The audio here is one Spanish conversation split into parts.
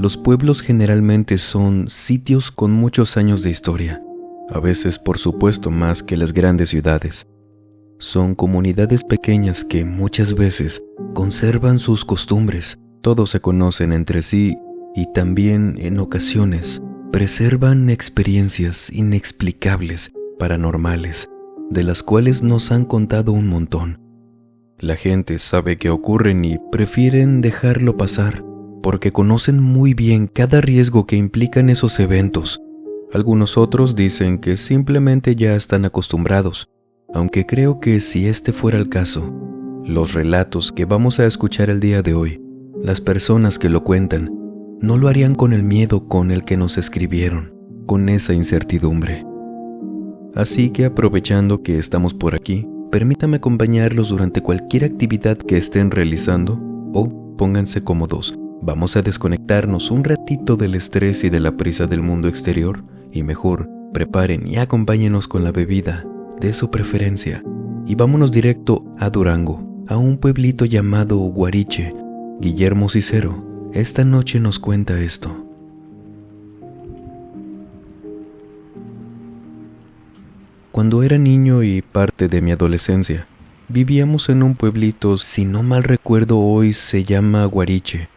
Los pueblos generalmente son sitios con muchos años de historia, a veces por supuesto más que las grandes ciudades. Son comunidades pequeñas que muchas veces conservan sus costumbres, todos se conocen entre sí y también en ocasiones preservan experiencias inexplicables, paranormales, de las cuales nos han contado un montón. La gente sabe que ocurren y prefieren dejarlo pasar porque conocen muy bien cada riesgo que implican esos eventos. Algunos otros dicen que simplemente ya están acostumbrados, aunque creo que si este fuera el caso, los relatos que vamos a escuchar el día de hoy, las personas que lo cuentan, no lo harían con el miedo con el que nos escribieron, con esa incertidumbre. Así que aprovechando que estamos por aquí, permítame acompañarlos durante cualquier actividad que estén realizando o pónganse cómodos. Vamos a desconectarnos un ratito del estrés y de la prisa del mundo exterior y mejor, preparen y acompáñenos con la bebida de su preferencia y vámonos directo a Durango, a un pueblito llamado Guariche. Guillermo Cicero esta noche nos cuenta esto. Cuando era niño y parte de mi adolescencia, vivíamos en un pueblito, si no mal recuerdo hoy se llama Guariche.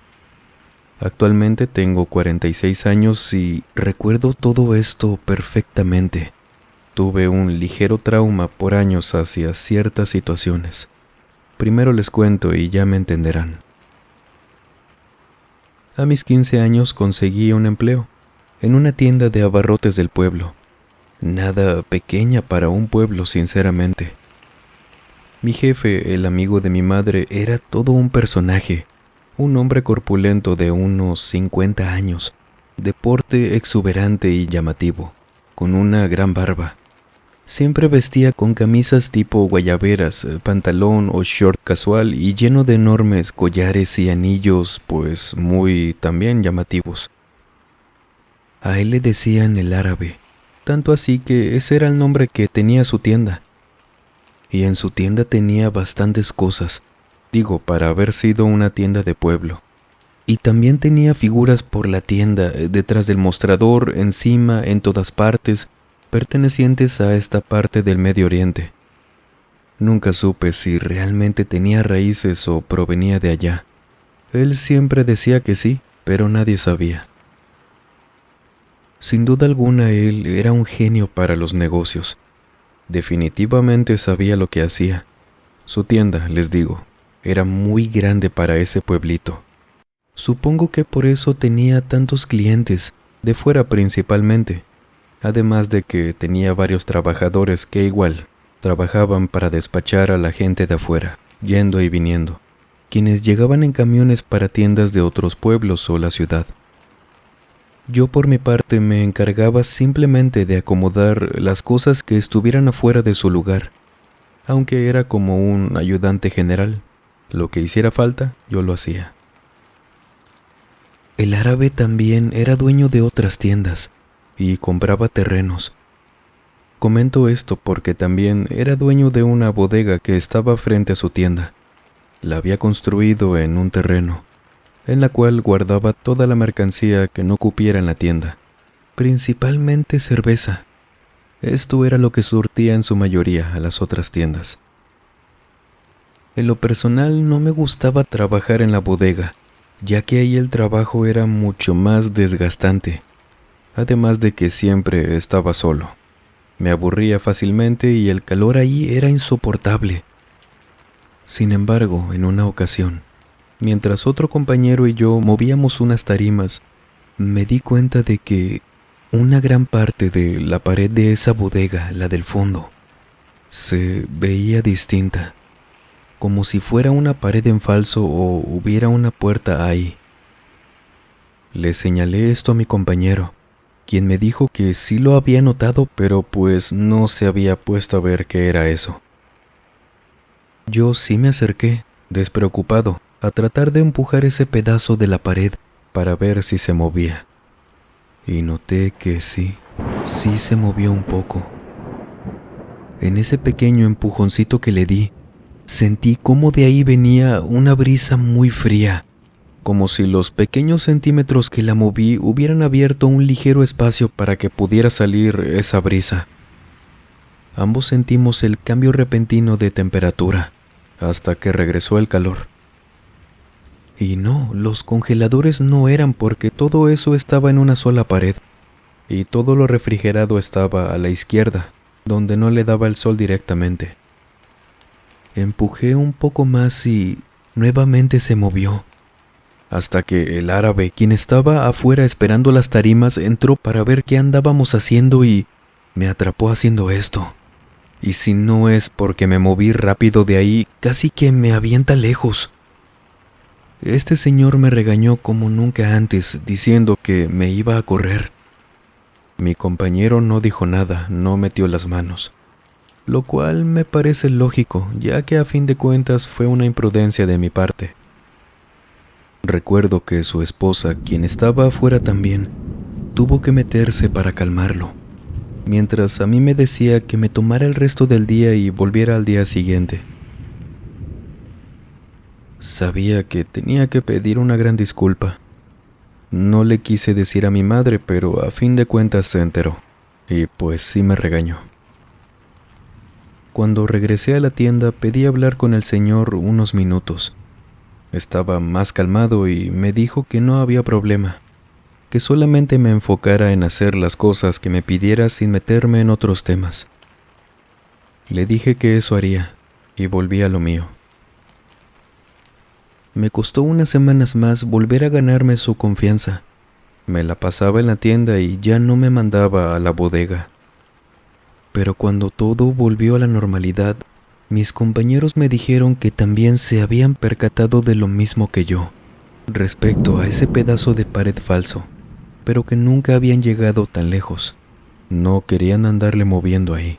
Actualmente tengo 46 años y recuerdo todo esto perfectamente. Tuve un ligero trauma por años hacia ciertas situaciones. Primero les cuento y ya me entenderán. A mis 15 años conseguí un empleo en una tienda de abarrotes del pueblo. Nada pequeña para un pueblo, sinceramente. Mi jefe, el amigo de mi madre, era todo un personaje. Un hombre corpulento de unos 50 años, de porte exuberante y llamativo, con una gran barba. Siempre vestía con camisas tipo guayaberas, pantalón o short casual y lleno de enormes collares y anillos, pues muy también llamativos. A él le decían el árabe, tanto así que ese era el nombre que tenía su tienda. Y en su tienda tenía bastantes cosas, para haber sido una tienda de pueblo. Y también tenía figuras por la tienda, detrás del mostrador, encima, en todas partes, pertenecientes a esta parte del Medio Oriente. Nunca supe si realmente tenía raíces o provenía de allá. Él siempre decía que sí, pero nadie sabía. Sin duda alguna, él era un genio para los negocios. Definitivamente sabía lo que hacía. Su tienda, les digo, era muy grande para ese pueblito. Supongo que por eso tenía tantos clientes, de fuera principalmente, además de que tenía varios trabajadores que igual trabajaban para despachar a la gente de afuera, yendo y viniendo, quienes llegaban en camiones para tiendas de otros pueblos o la ciudad. Yo por mi parte me encargaba simplemente de acomodar las cosas que estuvieran afuera de su lugar, aunque era como un ayudante general. Lo que hiciera falta, yo lo hacía. El árabe también era dueño de otras tiendas y compraba terrenos. Comento esto porque también era dueño de una bodega que estaba frente a su tienda. La había construido en un terreno, en la cual guardaba toda la mercancía que no cupiera en la tienda, principalmente cerveza. Esto era lo que surtía en su mayoría a las otras tiendas. En lo personal no me gustaba trabajar en la bodega, ya que ahí el trabajo era mucho más desgastante, además de que siempre estaba solo. Me aburría fácilmente y el calor ahí era insoportable. Sin embargo, en una ocasión, mientras otro compañero y yo movíamos unas tarimas, me di cuenta de que una gran parte de la pared de esa bodega, la del fondo, se veía distinta, como si fuera una pared en falso o hubiera una puerta ahí. Le señalé esto a mi compañero, quien me dijo que sí lo había notado, pero pues no se había puesto a ver qué era eso. Yo sí me acerqué, despreocupado, a tratar de empujar ese pedazo de la pared para ver si se movía. Y noté que sí se movió un poco. En ese pequeño empujoncito que le di, sentí cómo de ahí venía una brisa muy fría, como si los pequeños centímetros que la moví hubieran abierto un ligero espacio para que pudiera salir esa brisa. Ambos sentimos el cambio repentino de temperatura, hasta que regresó el calor. Y no, los congeladores no eran, porque todo eso estaba en una sola pared, y todo lo refrigerado estaba a la izquierda, donde no le daba el sol directamente. Empujé un poco más y nuevamente se movió, hasta que el árabe, quien estaba afuera esperando las tarimas, entró para ver qué andábamos haciendo y me atrapó haciendo esto. Y si no es porque me moví rápido de ahí, casi que me avienta lejos. Este señor me regañó como nunca antes, diciendo que me iba a correr. Mi compañero no dijo nada, no metió las manos, lo cual me parece lógico, ya que a fin de cuentas fue una imprudencia de mi parte. Recuerdo que su esposa, quien estaba afuera también, tuvo que meterse para calmarlo, mientras a mí me decía que me tomara el resto del día y volviera al día siguiente. Sabía que tenía que pedir una gran disculpa. No le quise decir a mi madre, pero a fin de cuentas se enteró, y pues sí me regañó. Cuando regresé a la tienda pedí hablar con el señor unos minutos. Estaba más calmado y me dijo que no había problema, que solamente me enfocara en hacer las cosas que me pidiera sin meterme en otros temas. Le dije que eso haría, y volví a lo mío. Me costó unas semanas más volver a ganarme su confianza. Me la pasaba en la tienda y ya no me mandaba a la bodega. Pero cuando todo volvió a la normalidad, mis compañeros me dijeron que también se habían percatado de lo mismo que yo, respecto a ese pedazo de pared falso, pero que nunca habían llegado tan lejos. No querían andarle moviendo ahí.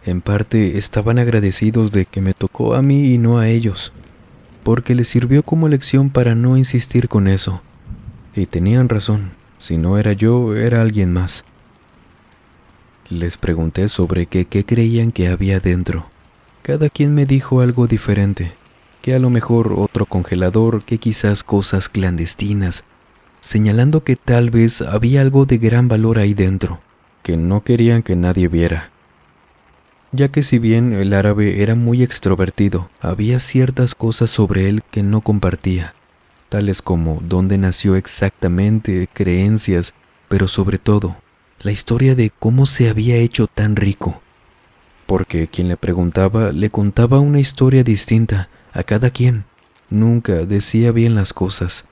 En parte estaban agradecidos de que me tocó a mí y no a ellos, porque les sirvió como lección para no insistir con eso. Y tenían razón, si no era yo, era alguien más. Les pregunté sobre qué creían que había dentro. Cada quien me dijo algo diferente, que a lo mejor otro congelador, que quizás cosas clandestinas, señalando que tal vez había algo de gran valor ahí dentro, que no querían que nadie viera. Ya que si bien el árabe era muy extrovertido, había ciertas cosas sobre él que no compartía, tales como dónde nació exactamente, creencias, pero sobre todo, la historia de cómo se había hecho tan rico. Porque quien le preguntaba le contaba una historia distinta a cada quien, nunca decía bien las cosas.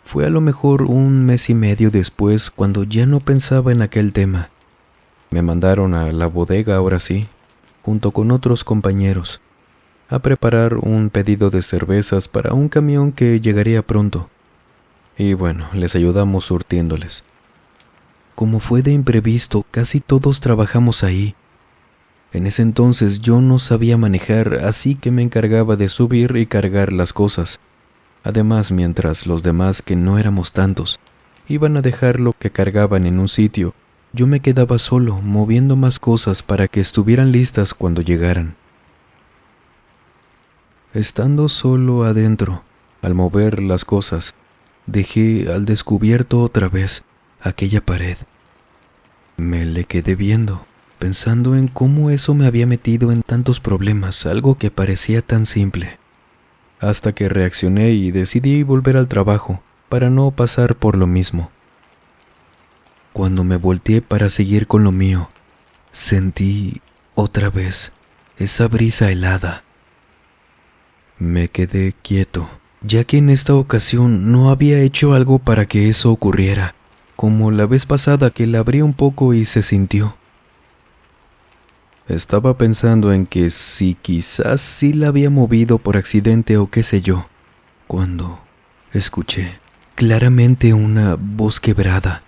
Fue a lo mejor un mes y medio después cuando ya no pensaba en aquel tema. Me mandaron a la bodega ahora sí, junto con otros compañeros, a preparar un pedido de cervezas para un camión que llegaría pronto. Y bueno, les ayudamos surtiéndoles. Como fue de imprevisto, casi todos trabajamos ahí. En ese entonces yo no sabía manejar, así que me encargaba de subir y cargar las cosas. Además, mientras los demás, que no éramos tantos, iban a dejar lo que cargaban en un sitio, yo me quedaba solo, moviendo más cosas para que estuvieran listas cuando llegaran. Estando solo adentro, al mover las cosas, dejé al descubierto otra vez aquella pared. Me le quedé viendo, pensando en cómo eso me había metido en tantos problemas, algo que parecía tan simple. Hasta que reaccioné y decidí volver al trabajo para no pasar por lo mismo. Cuando me volteé para seguir con lo mío, sentí otra vez esa brisa helada. Me quedé quieto, ya que en esta ocasión no había hecho algo para que eso ocurriera, como la vez pasada que la abrí un poco y se sintió. Estaba pensando en que si quizás sí la había movido por accidente o qué sé yo, cuando escuché claramente una voz quebrada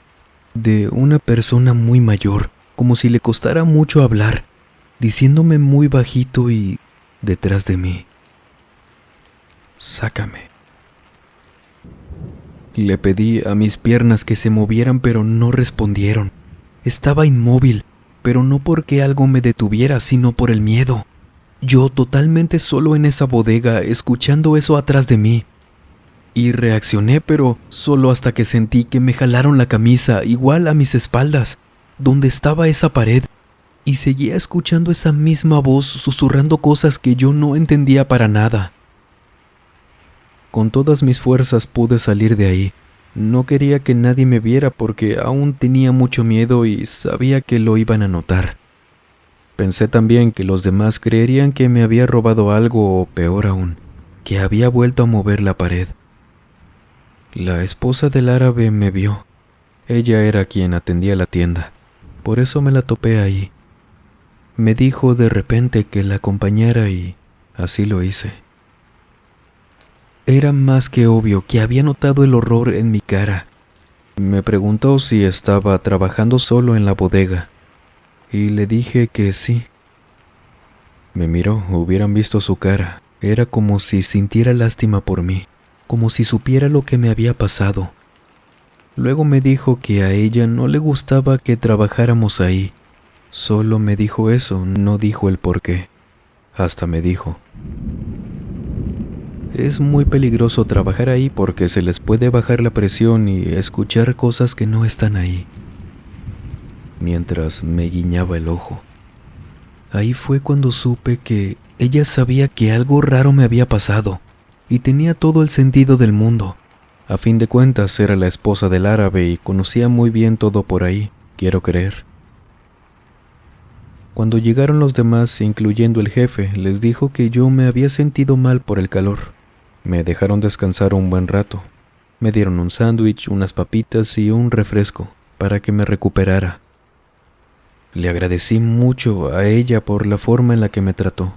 de una persona muy mayor, como si le costara mucho hablar, diciéndome muy bajito y detrás de mí: «Sácame». Le pedí a mis piernas que se movieran, pero no respondieron. Estaba inmóvil, pero no porque algo me detuviera, sino por el miedo. Yo totalmente solo en esa bodega, escuchando eso atrás de mí. Y reaccioné, pero solo hasta que sentí que me jalaron la camisa, igual a mis espaldas, donde estaba esa pared, y seguía escuchando esa misma voz susurrando cosas que yo no entendía para nada. Con todas mis fuerzas pude salir de ahí. No quería que nadie me viera porque aún tenía mucho miedo y sabía que lo iban a notar. Pensé también que los demás creerían que me había robado algo o peor aún, que había vuelto a mover la pared. La esposa del árabe me vio. Ella era quien atendía la tienda, por eso me la topé ahí. Me dijo de repente que la acompañara y así lo hice. Era más que obvio que había notado el horror en mi cara. Me preguntó si estaba trabajando solo en la bodega, y le dije que sí. Me miró, hubieran visto su cara. Era como si sintiera lástima por mí, como si supiera lo que me había pasado. Luego me dijo que a ella no le gustaba que trabajáramos ahí. Solo me dijo eso, no dijo el por qué. Hasta me dijo: es muy peligroso trabajar ahí porque se les puede bajar la presión y escuchar cosas que no están ahí. Mientras me guiñaba el ojo. Ahí fue cuando supe que ella sabía que algo raro me había pasado y tenía todo el sentido del mundo. A fin de cuentas era la esposa del árabe y conocía muy bien todo por ahí, quiero creer. Cuando llegaron los demás, incluyendo el jefe, les dijo que yo me había sentido mal por el calor. Me dejaron descansar un buen rato. Me dieron un sándwich, unas papitas y un refresco para que me recuperara. Le agradecí mucho a ella por la forma en la que me trató.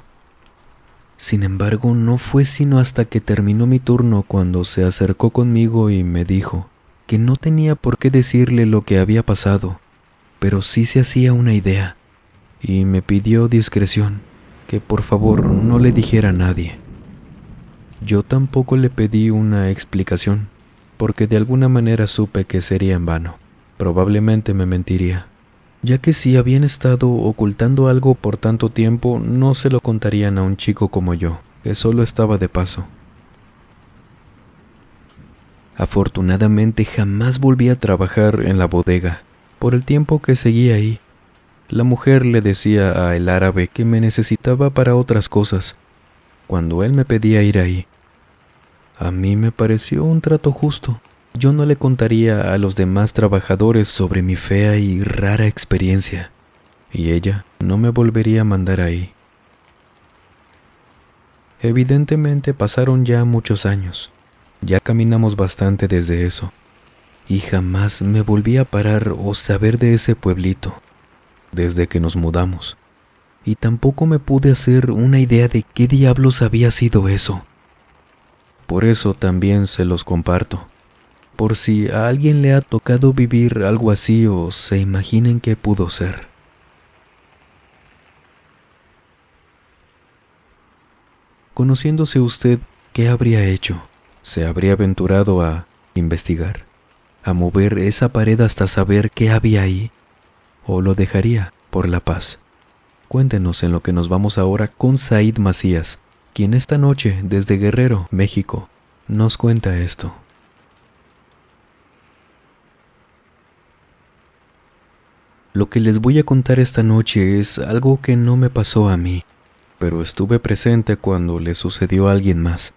Sin embargo, no fue sino hasta que terminó mi turno cuando se acercó conmigo y me dijo que no tenía por qué decirle lo que había pasado, pero sí se hacía una idea, y me pidió discreción, que por favor no le dijera a nadie. Yo tampoco le pedí una explicación, porque de alguna manera supe que sería en vano. Probablemente me mentiría, ya que si habían estado ocultando algo por tanto tiempo, no se lo contarían a un chico como yo, que solo estaba de paso. Afortunadamente jamás volví a trabajar en la bodega, por el tiempo que seguí ahí. La mujer le decía a el árabe que me necesitaba para otras cosas, cuando él me pedía ir ahí. A mí me pareció un trato justo. Yo no le contaría a los demás trabajadores sobre mi fea y rara experiencia, y ella no me volvería a mandar ahí. Evidentemente pasaron ya muchos años. Ya caminamos bastante desde eso, y jamás me volví a parar o saber de ese pueblito, desde que nos mudamos. Y tampoco me pude hacer una idea de qué diablos había sido eso. Por eso también se los comparto, por si a alguien le ha tocado vivir algo así o se imaginen qué pudo ser. Conociéndose usted, ¿qué habría hecho? ¿Se habría aventurado a investigar? ¿A mover esa pared hasta saber qué había ahí? ¿O lo dejaría por la paz? Cuéntenos en lo que nos vamos ahora con Said Macías, quien esta noche, desde Guerrero, México, nos cuenta esto. Lo que les voy a contar esta noche es algo que no me pasó a mí, pero estuve presente cuando le sucedió a alguien más.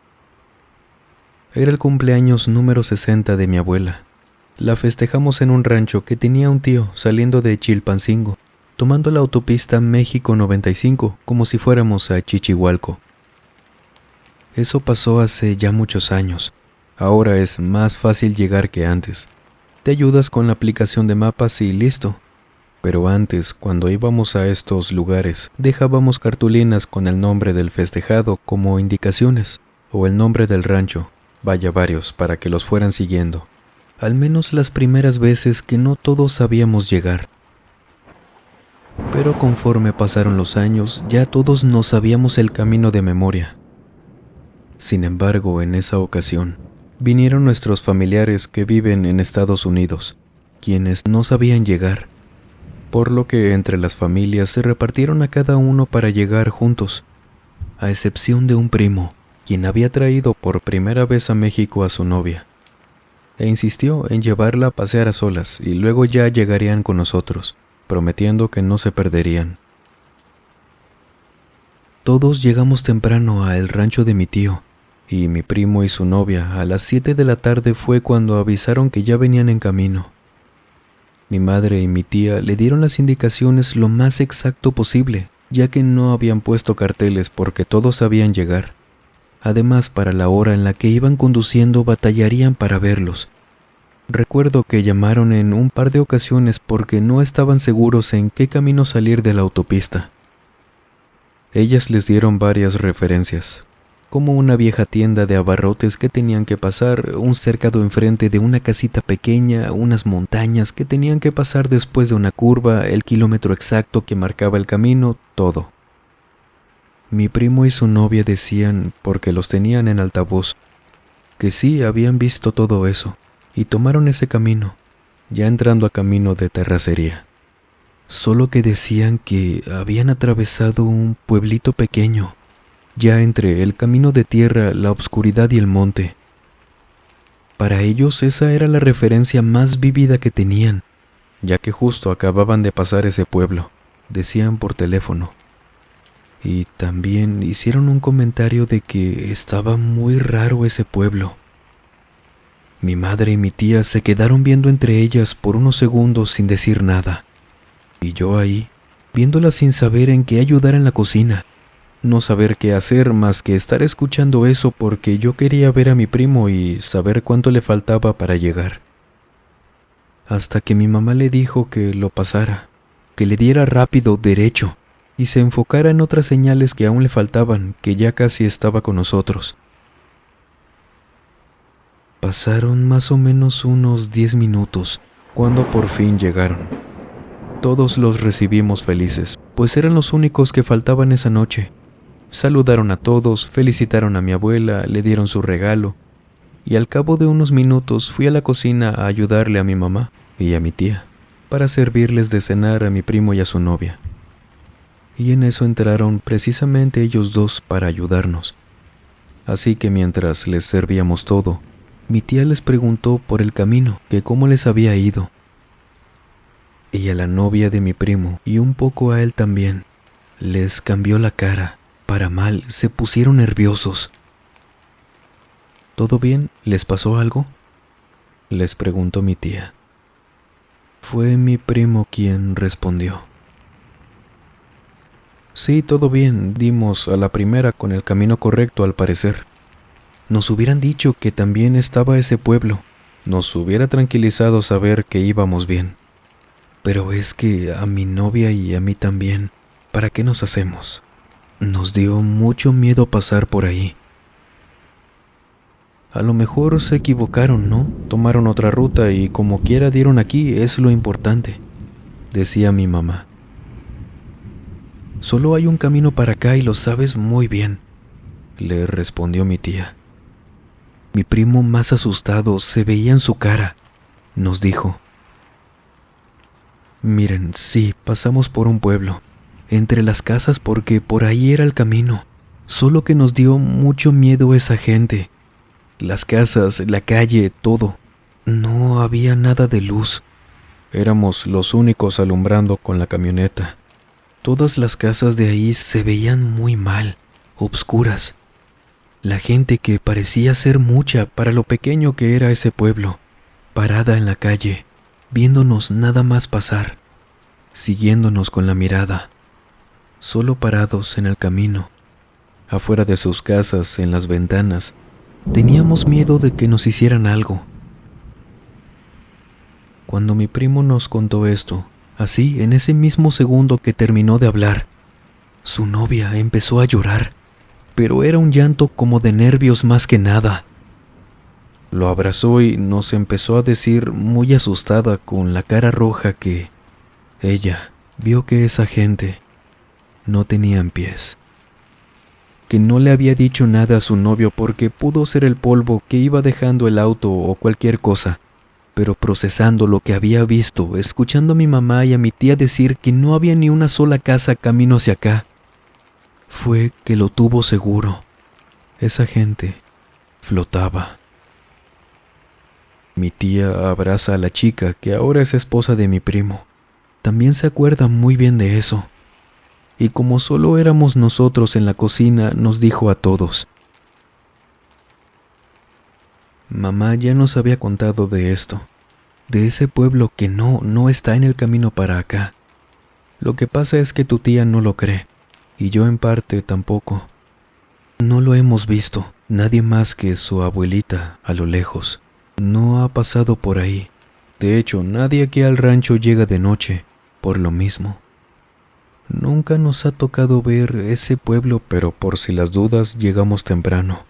Era el cumpleaños número 60 de mi abuela. La festejamos en un rancho que tenía un tío saliendo de Chilpancingo, tomando la autopista México 95 como si fuéramos a Chichihualco. Eso pasó hace ya muchos años. Ahora es más fácil llegar que antes. Te ayudas con la aplicación de mapas y listo. Pero antes, cuando íbamos a estos lugares, dejábamos cartulinas con el nombre del festejado como indicaciones, o el nombre del rancho, vaya varios, para que los fueran siguiendo. Al menos las primeras veces que no todos sabíamos llegar. Pero conforme pasaron los años, ya todos nos sabíamos el camino de memoria. Sin embargo, en esa ocasión, vinieron nuestros familiares que viven en Estados Unidos, quienes no sabían llegar, por lo que entre las familias se repartieron a cada uno para llegar juntos, a excepción de un primo, quien había traído por primera vez a México a su novia, e insistió en llevarla a pasear a solas y luego ya llegarían con nosotros, prometiendo que no se perderían. Todos llegamos temprano al rancho de mi tío, y mi primo y su novia a las 7 de la tarde fue cuando avisaron que ya venían en camino. Mi madre y mi tía le dieron las indicaciones lo más exacto posible, ya que no habían puesto carteles porque todos sabían llegar. Además, para la hora en la que iban conduciendo batallarían para verlos. Recuerdo que llamaron en un par de ocasiones porque no estaban seguros en qué camino salir de la autopista. Ellas les dieron varias referencias, como una vieja tienda de abarrotes que tenían que pasar, un cercado enfrente de una casita pequeña, unas montañas que tenían que pasar después de una curva, el kilómetro exacto que marcaba el camino, todo. Mi primo y su novia decían, porque los tenían en altavoz, que sí habían visto todo eso, y tomaron ese camino, ya entrando a camino de terracería. Solo que decían que habían atravesado un pueblito pequeño, ya entre el camino de tierra, la oscuridad y el monte. Para ellos esa era la referencia más vívida que tenían, ya que justo acababan de pasar ese pueblo, decían por teléfono. Y también hicieron un comentario de que estaba muy raro ese pueblo. Mi madre y mi tía se quedaron viendo entre ellas por unos segundos sin decir nada. Y yo ahí, viéndolas sin saber en qué ayudar en la cocina. No saber qué hacer más que estar escuchando eso porque yo quería ver a mi primo y saber cuánto le faltaba para llegar. Hasta que mi mamá le dijo que lo pasara, que le diera rápido, derecho, y se enfocara en otras señales que aún le faltaban, que ya casi estaba con nosotros. Pasaron más o menos unos 10 minutos, cuando por fin llegaron. Todos los recibimos felices, pues eran los únicos que faltaban esa noche. Saludaron a todos, felicitaron a mi abuela, le dieron su regalo, y al cabo de unos minutos fui a la cocina a ayudarle a mi mamá y a mi tía, para servirles de cenar a mi primo y a su novia. Y en eso entraron precisamente ellos dos para ayudarnos. Así que mientras les servíamos todo, mi tía les preguntó por el camino, que cómo les había ido. Y a la novia de mi primo, y un poco a él también, les cambió la cara. Para mal, se pusieron nerviosos. ¿Todo bien? ¿Les pasó algo?, les preguntó mi tía. Fue mi primo quien respondió. Sí, todo bien, dimos a la primera con el camino correcto al parecer. Nos hubieran dicho que también estaba ese pueblo, nos hubiera tranquilizado saber que íbamos bien. Pero es que a mi novia y a mí también, ¿para qué nos hacemos? Nos dio mucho miedo pasar por ahí. A lo mejor se equivocaron, ¿no? Tomaron otra ruta y como quiera dieron aquí, es lo importante, decía mi mamá. Solo hay un camino para acá y lo sabes muy bien, le respondió mi tía. Mi primo, más asustado, se veía en su cara. Nos dijo: miren, sí, pasamos por un pueblo, entre las casas porque por ahí era el camino, solo que nos dio mucho miedo esa gente. Las casas, la calle, todo. No había nada de luz. Éramos los únicos alumbrando con la camioneta. Todas las casas de ahí se veían muy mal, obscuras. La gente, que parecía ser mucha para lo pequeño que era ese pueblo, parada en la calle, viéndonos nada más pasar, siguiéndonos con la mirada, solo parados en el camino, afuera de sus casas, en las ventanas. Teníamos miedo de que nos hicieran algo. Cuando mi primo nos contó esto, así, en ese mismo segundo que terminó de hablar, su novia empezó a llorar, pero era un llanto como de nervios más que nada. Lo abrazó y nos empezó a decir, muy asustada, con la cara roja, que ella vio que esa gente no tenían pies. Que no le había dicho nada a su novio porque pudo ser el polvo que iba dejando el auto o cualquier cosa, pero procesando lo que había visto, escuchando a mi mamá y a mi tía decir que no había ni una sola casa camino hacia acá, fue que lo tuvo seguro. Esa gente flotaba. Mi tía abraza a la chica que ahora es esposa de mi primo. También se acuerda muy bien de eso. Y como solo éramos nosotros en la cocina, nos dijo a todos. Mamá ya nos había contado de esto, de ese pueblo que no está en el camino para acá. Lo que pasa es que tu tía no lo cree, y yo en parte tampoco. No lo hemos visto, nadie más que su abuelita a lo lejos. No ha pasado por ahí. De hecho, nadie aquí al rancho llega de noche, por lo mismo. Nunca nos ha tocado ver ese pueblo, pero por si las dudas llegamos temprano.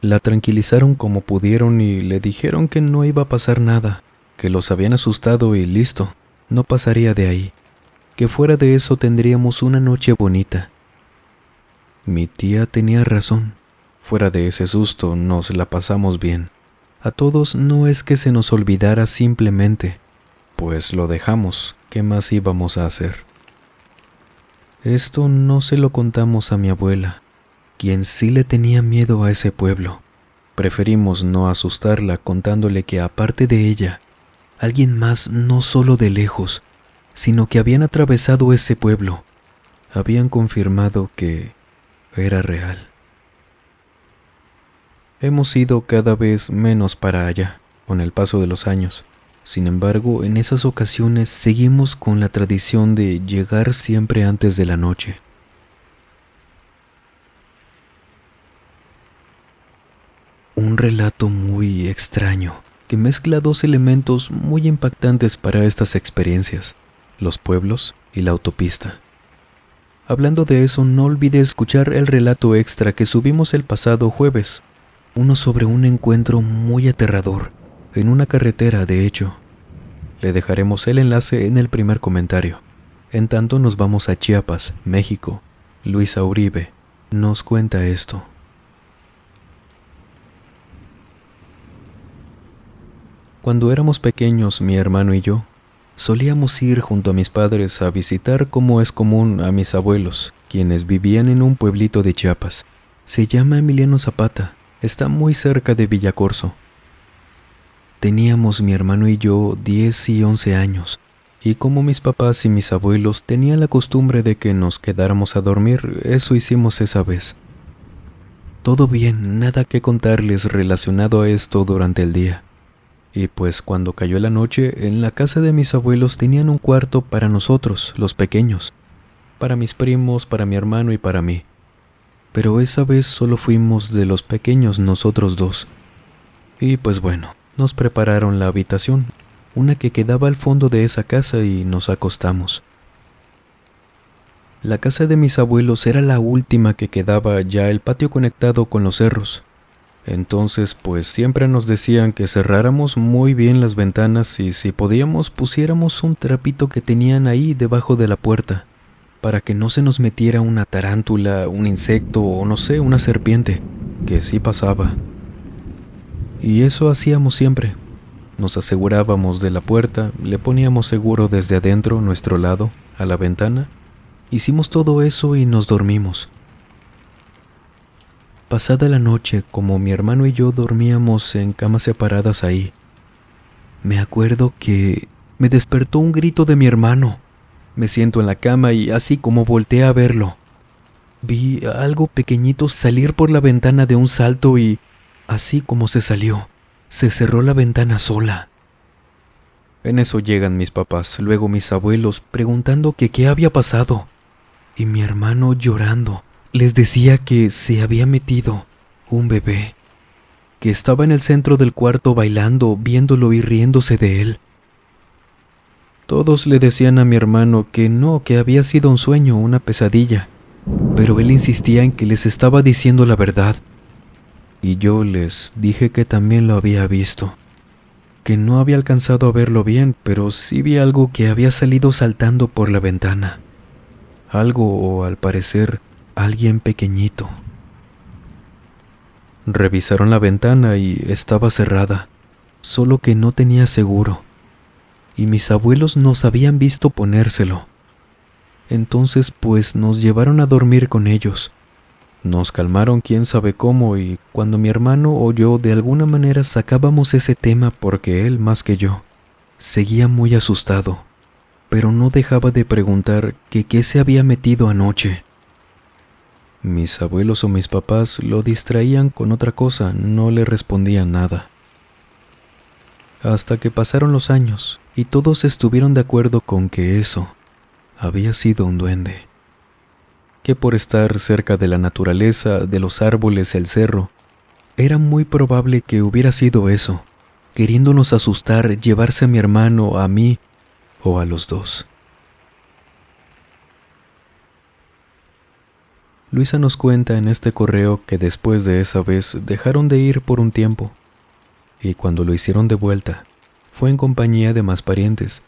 La tranquilizaron como pudieron y le dijeron que no iba a pasar nada, que los habían asustado y listo, no pasaría de ahí, que fuera de eso tendríamos una noche bonita. Mi tía tenía razón, fuera de ese susto nos la pasamos bien. A todos no es que se nos olvidara simplemente, pues lo dejamos, ¿qué más íbamos a hacer? Esto no se lo contamos a mi abuela, quien sí le tenía miedo a ese pueblo. Preferimos no asustarla contándole que aparte de ella, alguien más no solo de lejos, sino que habían atravesado ese pueblo, habían confirmado que era real. Hemos ido cada vez menos para allá, con el paso de los años. Sin embargo, en esas ocasiones seguimos con la tradición de llegar siempre antes de la noche. Un relato muy extraño que mezcla dos elementos muy impactantes para estas experiencias, los pueblos y la autopista. Hablando de eso, no olvide escuchar el relato extra que subimos el pasado jueves, uno sobre un encuentro muy aterrador, en una carretera de hecho. Le dejaremos el enlace en el primer comentario. En tanto nos vamos a Chiapas, México. Luisa Uribe nos cuenta esto. Cuando éramos pequeños, mi hermano y yo, solíamos ir junto a mis padres a visitar, como es común, a mis abuelos, quienes vivían en un pueblito de Chiapas. Se llama Emiliano Zapata, está muy cerca de Villacorso. Teníamos mi hermano y yo 10 y 11 años, y como mis papás y mis abuelos tenían la costumbre de que nos quedáramos a dormir, eso hicimos esa vez. Todo bien, nada que contarles relacionado a esto durante el día. Y pues cuando cayó la noche, en la casa de mis abuelos tenían un cuarto para nosotros, los pequeños, para mis primos, para mi hermano y para mí. Pero esa vez solo fuimos de los pequeños nosotros dos. Y pues bueno, nos prepararon la habitación, una que quedaba al fondo de esa casa, y nos acostamos. La casa de mis abuelos era la última que quedaba, ya el patio conectado con los cerros. Entonces, pues siempre nos decían que cerráramos muy bien las ventanas y si podíamos pusiéramos un trapito que tenían ahí debajo de la puerta, para que no se nos metiera una tarántula, un insecto o no sé, una serpiente, que sí pasaba. Y eso hacíamos siempre. Nos asegurábamos de la puerta, le poníamos seguro desde adentro, nuestro lado, a la ventana. Hicimos todo eso y nos dormimos. Pasada la noche, como mi hermano y yo dormíamos en camas separadas ahí, me acuerdo que me despertó un grito de mi hermano. Me siento en la cama y así como volteé a verlo, vi algo pequeñito salir por la ventana de un salto y, así como se salió, se cerró la ventana sola. En eso llegan mis papás, luego mis abuelos, preguntando que qué había pasado, y mi hermano llorando. Les decía que se había metido un bebé, que estaba en el centro del cuarto bailando, viéndolo y riéndose de él. Todos le decían a mi hermano que no, que había sido un sueño, una pesadilla, pero él insistía en que les estaba diciendo la verdad. Y yo les dije que también lo había visto, que no había alcanzado a verlo bien, pero sí vi algo que había salido saltando por la ventana. Algo, o al parecer, alguien pequeñito. Revisaron la ventana y estaba cerrada, solo que no tenía seguro, y mis abuelos nos habían visto ponérselo. Entonces pues nos llevaron a dormir con ellos. Nos calmaron quién sabe cómo, y cuando mi hermano o yo de alguna manera sacábamos ese tema, porque él más que yo seguía muy asustado, pero no dejaba de preguntar que qué se había metido anoche. Mis abuelos o mis papás lo distraían con otra cosa, no le respondían nada. Hasta que pasaron los años y todos estuvieron de acuerdo con que eso había sido un duende. Que por estar cerca de la naturaleza, de los árboles, el cerro, era muy probable que hubiera sido eso, queriéndonos asustar, llevarse a mi hermano, a mí o a los dos. Luisa nos cuenta en este correo que después de esa vez dejaron de ir por un tiempo, y cuando lo hicieron de vuelta, fue en compañía de más parientes.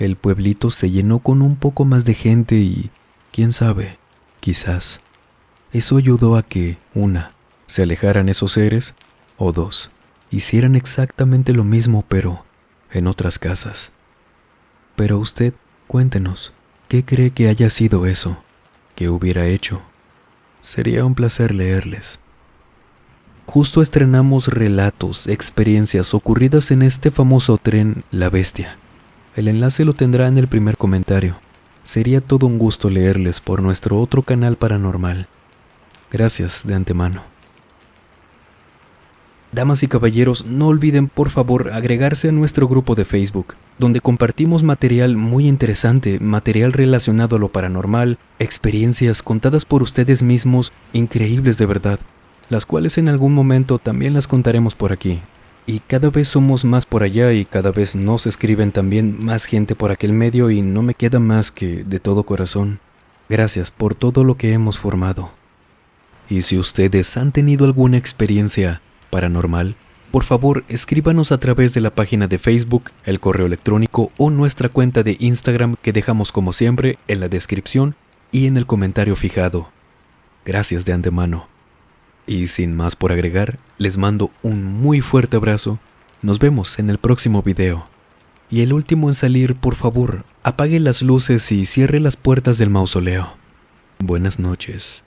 El pueblito se llenó con un poco más de gente y, quién sabe, quizás eso ayudó a que, una, se alejaran esos seres, o dos, hicieran exactamente lo mismo pero en otras casas. Pero usted, cuéntenos, ¿qué cree que haya sido eso? ¿Qué hubiera hecho? Sería un placer leerles. Justo estrenamos relatos, experiencias ocurridas en este famoso tren La Bestia. El enlace lo tendrá en el primer comentario. Sería todo un gusto leerles por nuestro otro canal paranormal. Gracias de antemano. Damas y caballeros, no olviden por favor agregarse a nuestro grupo de Facebook, donde compartimos material muy interesante, material relacionado a lo paranormal, experiencias contadas por ustedes mismos, increíbles de verdad, las cuales en algún momento también las contaremos por aquí. Y cada vez somos más por allá y cada vez nos escriben también más gente por aquel medio y no me queda más que, de todo corazón, gracias por todo lo que hemos formado. Y si ustedes han tenido alguna experiencia paranormal, por favor escríbanos a través de la página de Facebook, el correo electrónico o nuestra cuenta de Instagram que dejamos como siempre en la descripción y en el comentario fijado. Gracias de antemano. Y sin más por agregar, les mando un muy fuerte abrazo. Nos vemos en el próximo video. Y el último en salir, por favor, apague las luces y cierre las puertas del mausoleo. Buenas noches.